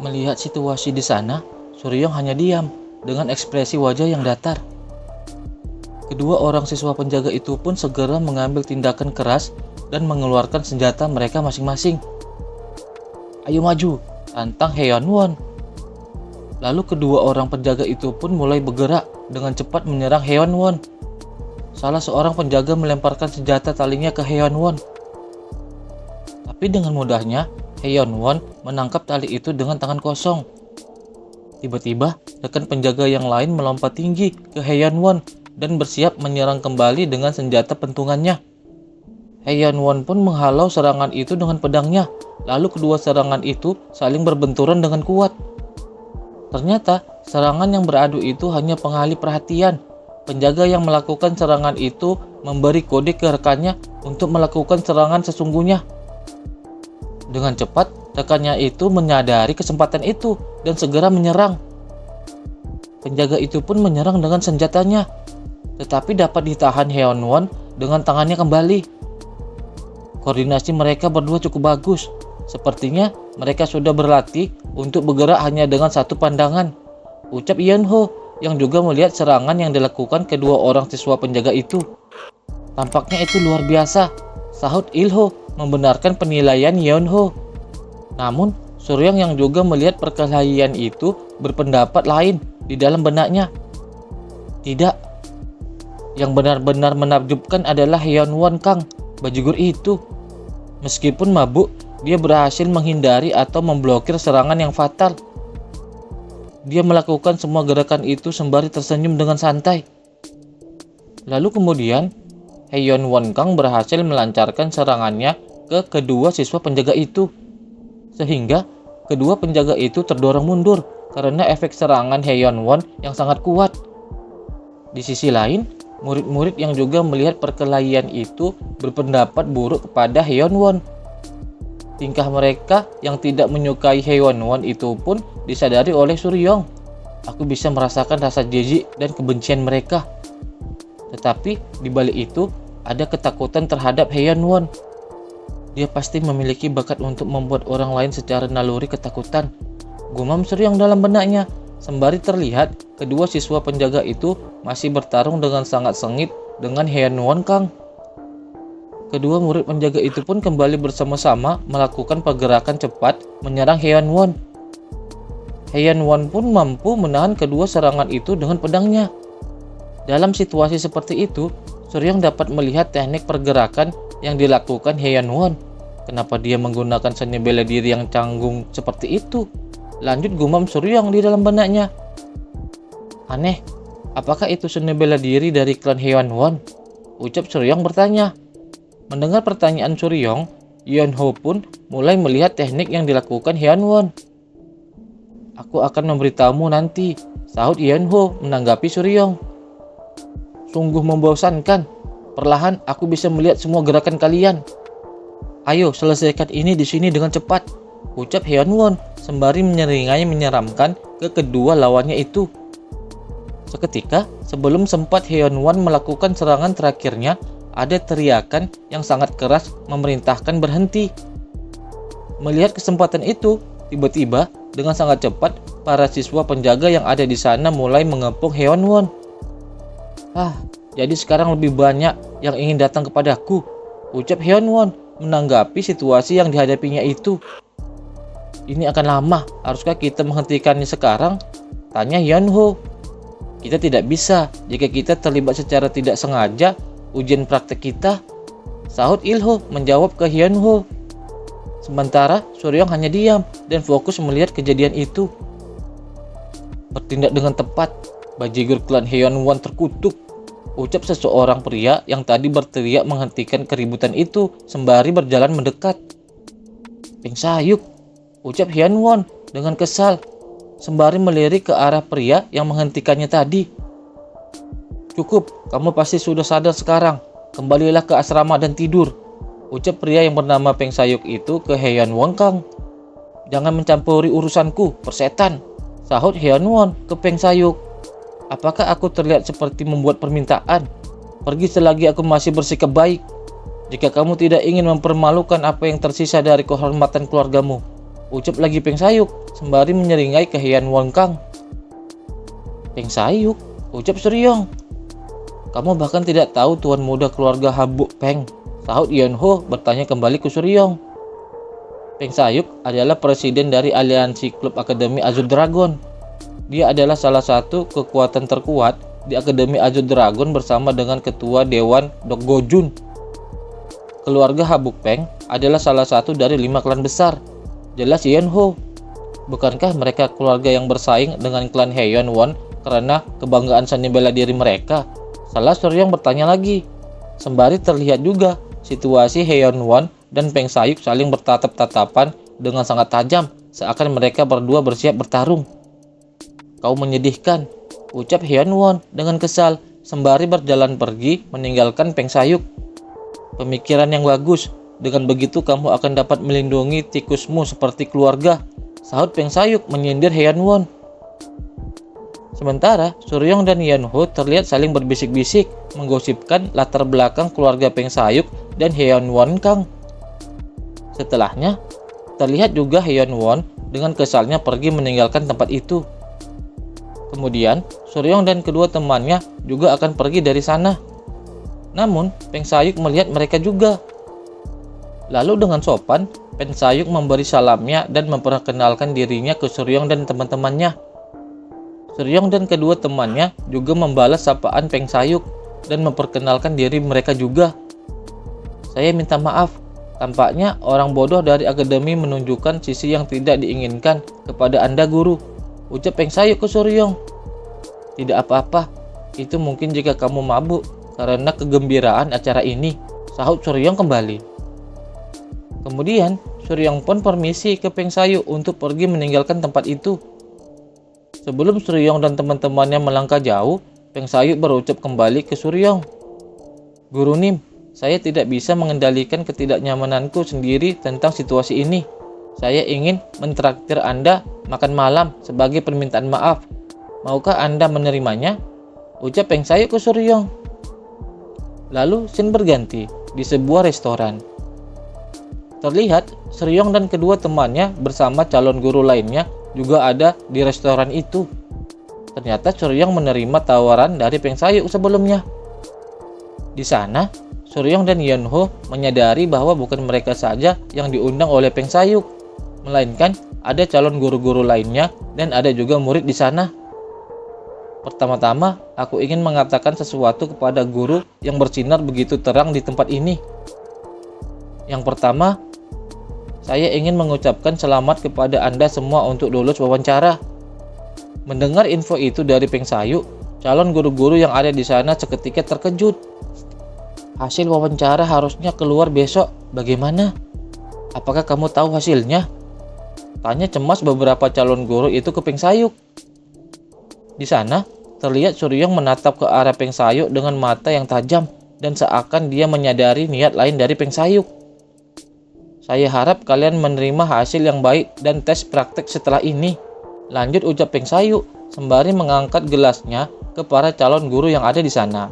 Melihat situasi di sana, Suryong hanya diam dengan ekspresi wajah yang datar. Kedua orang siswa penjaga itu pun segera mengambil tindakan keras dan mengeluarkan senjata mereka masing-masing. "Ayo maju," tantang Heyeonwon. Lalu kedua orang penjaga itu pun mulai bergerak dengan cepat menyerang Heyeonwon. Salah seorang penjaga melemparkan senjata talinya ke Heyeonwon. Tapi dengan mudahnya, Heyeonwon menangkap tali itu dengan tangan kosong. Tiba-tiba, rekan penjaga yang lain melompat tinggi ke Heyeonwon dan bersiap menyerang kembali dengan senjata pentungannya. Heyeonwon pun menghalau serangan itu dengan pedangnya, lalu kedua serangan itu saling berbenturan dengan kuat. Ternyata, serangan yang beradu itu hanya pengalih perhatian. Penjaga yang melakukan serangan itu memberi kode ke rekannya untuk melakukan serangan sesungguhnya. Dengan cepat, rekannya itu menyadari kesempatan itu dan segera menyerang. Penjaga itu pun menyerang dengan senjatanya, tetapi dapat ditahan Heyeonwon dengan tangannya kembali. Koordinasi mereka berdua cukup bagus. Sepertinya mereka sudah berlatih untuk bergerak hanya dengan satu pandangan, ucap Yeonho yang juga melihat serangan yang dilakukan kedua orang siswa penjaga itu. "Tampaknya itu luar biasa," sahut Ilho membenarkan penilaian Yeonho. Namun, Suryong yang juga melihat perkelahian itu berpendapat lain di dalam benaknya. "Tidak. Yang benar-benar menakjubkan adalah Heyeonwon Kang, bajigur itu. Meskipun mabuk, dia berhasil menghindari atau memblokir serangan yang fatal. Dia melakukan semua gerakan itu sembari tersenyum dengan santai." Lalu kemudian, Heyeonwon Kang berhasil melancarkan serangannya ke kedua siswa penjaga itu, sehingga kedua penjaga itu terdorong mundur karena efek serangan Heyeonwon yang sangat kuat. Di sisi lain, murid-murid yang juga melihat perkelahian itu berpendapat buruk kepada Heyeonwon. Tingkah mereka yang tidak menyukai Heyeonwon itu pun disadari oleh Suryong. "Aku bisa merasakan rasa jijik dan kebencian mereka. Tetapi di balik itu ada ketakutan terhadap Heyeonwon. Dia pasti memiliki bakat untuk membuat orang lain secara naluri ketakutan," gumam Suryong dalam benaknya, sembari terlihat kedua siswa penjaga itu masih bertarung dengan sangat sengit dengan Heyeonwon Kang. Kedua murid penjaga itu pun kembali bersama-sama melakukan pergerakan cepat menyerang Heyeonwon. Heyeonwon pun mampu menahan kedua serangan itu dengan pedangnya. Dalam situasi seperti itu, Suryong dapat melihat teknik pergerakan yang dilakukan Heyeonwon. Kenapa dia menggunakan seni bela diri yang canggung seperti itu? Lanjut gumam Suryong di dalam benaknya. "Aneh, apakah itu seni bela diri dari klan Heyeonwon?" ucap Suryong bertanya. Mendengar pertanyaan Suryong, Yeonho pun mulai melihat teknik yang dilakukan Heyeonwon. "Aku akan memberitahumu nanti," sahut Yeonho menanggapi Suryong. "Sungguh membosankan. Perlahan aku bisa melihat semua gerakan kalian. Ayo selesaikan ini di sini dengan cepat," ucap Heyeonwon sembari menyeringai menyeramkan ke kedua lawannya itu. Seketika sebelum sempat Heyeonwon melakukan serangan terakhirnya, ada teriakan yang sangat keras memerintahkan berhenti. Melihat kesempatan itu, tiba-tiba dengan sangat cepat para siswa penjaga yang ada di sana mulai mengepung Heyeonwon. Jadi sekarang lebih banyak yang ingin datang kepadaku," ucap Heyeonwon menanggapi situasi yang dihadapinya itu. "Ini akan lama, haruskah kita menghentikannya sekarang?" tanya Yeonho. "Kita tidak bisa jika kita terlibat secara tidak sengaja ujian praktek kita," sahut Ilho menjawab ke Yeonho. Sementara Suryong hanya diam dan fokus melihat kejadian itu. "Bertindak dengan tepat, bajigur klan Heyeonwon terkutuk," ucap seseorang pria yang tadi berteriak menghentikan keributan itu sembari berjalan mendekat. "Peng Sayuk," ucap Heyeonwon dengan kesal sembari melirik ke arah pria yang menghentikannya tadi. "Cukup, kamu pasti sudah sadar sekarang. Kembalilah ke asrama dan tidur," ucap pria yang bernama Peng Sayuk itu ke Heyeonwon Kang. "Jangan mencampuri urusanku, persetan," sahut Heyeonwon ke Peng Sayuk. "Apakah aku terlihat seperti membuat permintaan? Pergi selagi aku masih bersikap baik. Jika kamu tidak ingin mempermalukan apa yang tersisa dari kehormatan keluargamu," ucap lagi Peng Sayuk sembari menyeringai ke Hyun Won Kang. "Peng Sayuk," ucap Suryong. "Kamu bahkan tidak tahu tuan muda keluarga Habuk Peng," sahut Yeonho bertanya kembali ke Suryong. Peng Sayuk adalah presiden dari aliansi klub Akademi Azure Dragon. Dia adalah salah satu kekuatan terkuat di Akademi Azure Dragon bersama dengan ketua Dewan Dok Gojun. Keluarga Habuk Peng adalah salah satu dari 5 klan besar, jelas Yeonho. Bukankah mereka keluarga yang bersaing dengan klan Hyun Won karena kebanggaan seni bela diri mereka? Salah Suryong bertanya lagi. Sembari terlihat juga situasi Hyun Won dan Peng Sayuk saling bertatap-tatapan dengan sangat tajam, seakan mereka berdua bersiap bertarung. "Kau menyedihkan," ucap Hyun Won dengan kesal, sembari berjalan pergi meninggalkan Peng Sayuk. "Pemikiran yang bagus. Dengan begitu kamu akan dapat melindungi tikusmu seperti keluarga," sahut Peng Sayuk menyindir Hyun Won. Sementara Suryong dan Yeonho terlihat saling berbisik-bisik menggosipkan latar belakang keluarga Peng Sayuk dan Hyun Won Kang. Setelahnya, terlihat juga Hyun Won dengan kesalnya pergi meninggalkan tempat itu. Kemudian, Suryong dan kedua temannya juga akan pergi dari sana. Namun, Peng Sayuk melihat mereka juga. Lalu dengan sopan, Peng Sayuk memberi salamnya dan memperkenalkan dirinya ke Suryong dan teman-temannya. Suryong dan kedua temannya juga membalas sapaan Peng Sayuk dan memperkenalkan diri mereka juga. "Saya minta maaf, tampaknya orang bodoh dari akademi menunjukkan sisi yang tidak diinginkan kepada Anda, guru," ucap Peng Sayuk ke Suryong. "Tidak apa-apa, itu mungkin jika kamu mabuk karena kegembiraan acara ini," sahut Suryong kembali. Kemudian, Suryong pun permisi ke Peng Sayuk untuk pergi meninggalkan tempat itu. Sebelum Suryong dan teman-temannya melangkah jauh, Peng Sayuk berucap kembali ke Suryong. "Guru Nim, saya tidak bisa mengendalikan ketidaknyamananku sendiri tentang situasi ini. Saya ingin mentraktir Anda makan malam sebagai permintaan maaf. Maukah Anda menerimanya?" ucap Peng Sayuk ke Suryong. Lalu scene berganti di sebuah restoran. Terlihat Suryong dan kedua temannya bersama calon guru lainnya juga ada di restoran itu. Ternyata Suryong menerima tawaran dari Peng Sayuk sebelumnya. Di sana, Suryong dan Yeonho menyadari bahwa bukan mereka saja yang diundang oleh Peng Sayuk, melainkan ada calon guru-guru lainnya dan ada juga murid di sana. "Pertama-tama, aku ingin mengatakan sesuatu kepada guru yang bersinar begitu terang di tempat ini. Yang pertama, saya ingin mengucapkan selamat kepada Anda semua untuk lulus wawancara." Mendengar info itu dari Peng Sayuk, calon guru-guru yang ada di sana seketika terkejut. "Hasil wawancara harusnya keluar besok. Bagaimana? Apakah kamu tahu hasilnya?" tanya cemas beberapa calon guru itu ke Peng Sayuk. Di sana, terlihat Suryong menatap ke arah Peng Sayuk dengan mata yang tajam dan seakan dia menyadari niat lain dari Peng Sayuk. "Saya harap kalian menerima hasil yang baik dan tes praktek setelah ini," lanjut ucap Peng Sayuk sembari mengangkat gelasnya ke para calon guru yang ada di sana.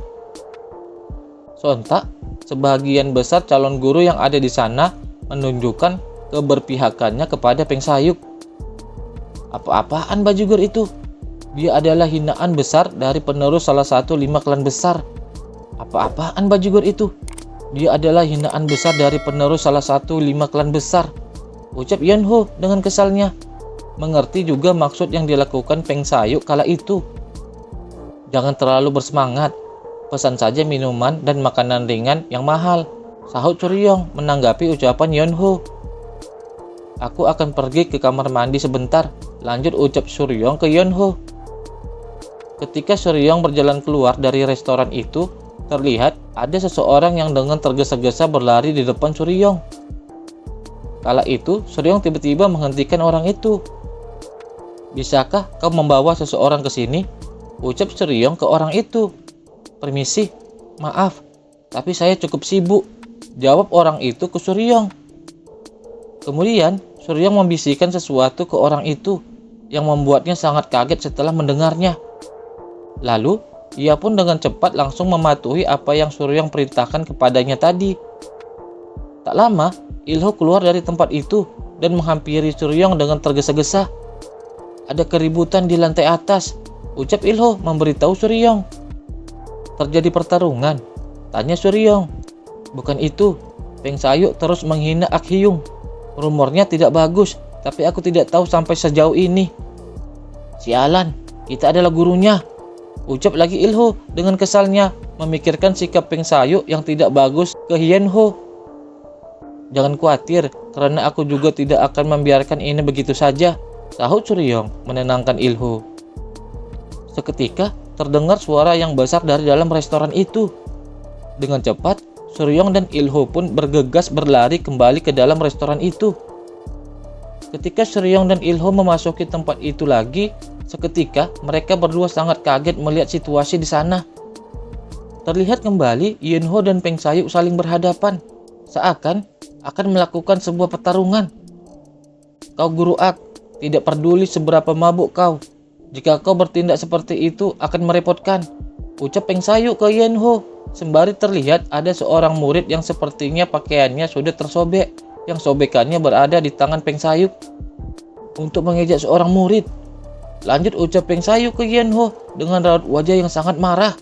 Sontak, sebagian besar calon guru yang ada di sana menunjukkan keberpihakannya kepada Peng Sayuk. "Apa-apaan bajugur itu? Dia adalah hinaan besar dari penerus salah satu 5 klan besar." "Apa-apaan bajugur itu? Dia adalah hinaan besar dari penerus salah satu 5 klan besar," ucap Yeonho dengan kesalnya. Mengerti juga maksud yang dilakukan Peng Sayuk kala itu. "Jangan terlalu bersemangat. Pesan saja minuman dan makanan ringan yang mahal," sahut Suryong menanggapi ucapan Yeonho. "Aku akan pergi ke kamar mandi sebentar," lanjut ucap Suryong ke Yeonho. Ketika Suryong berjalan keluar dari restoran itu, terlihat ada seseorang yang dengan tergesa-gesa berlari di depan Suryong. Kala itu, Suryong tiba-tiba menghentikan orang itu. "Bisakah kau membawa seseorang ke sini?" ucap Suryong ke orang itu. "Permisi, maaf, tapi saya cukup sibuk," jawab orang itu ke Suryong. Kemudian, Suryong membisikkan sesuatu ke orang itu yang membuatnya sangat kaget setelah mendengarnya. Lalu, ia pun dengan cepat langsung mematuhi apa yang Suryong perintahkan kepadanya tadi. Tak lama, Ilho keluar dari tempat itu dan menghampiri Suryong dengan tergesa-gesa. Ada keributan di lantai atas, ucap Ilho memberitahu Suryong. Terjadi pertarungan, tanya Suryong. Bukan itu, Peng Sayu terus menghina Ak Hyung. Rumornya tidak bagus, tapi aku tidak tahu sampai sejauh ini. Sialan, kita adalah gurunya, ucap lagi Ilho dengan kesalnya memikirkan sikap Peng Sayu yang tidak bagus ke Hyen Ho. Jangan khawatir, karena aku juga tidak akan membiarkan ini begitu saja, sahut Suryong menenangkan Ilho. Seketika terdengar suara yang besar dari dalam restoran itu. Dengan cepat, Suryong dan Ilho pun bergegas berlari kembali ke dalam restoran itu. Ketika Suryong dan Ilho memasuki tempat itu lagi, seketika mereka berdua sangat kaget melihat situasi di sana. Terlihat kembali Yunho dan Peng Sayu saling berhadapan, seakan akan melakukan sebuah pertarungan. Kau guru Ak, tidak peduli seberapa mabuk kau. Jika kau bertindak seperti itu akan merepotkan, ucap Peng Sayu ke Yunho. Sembari terlihat ada seorang murid yang sepertinya pakaiannya sudah tersobek, yang sobekannya berada di tangan Peng Sayu. Untuk mengejek seorang murid, lanjut ucap Peng Sayu ke Yunho dengan raut wajah yang sangat marah.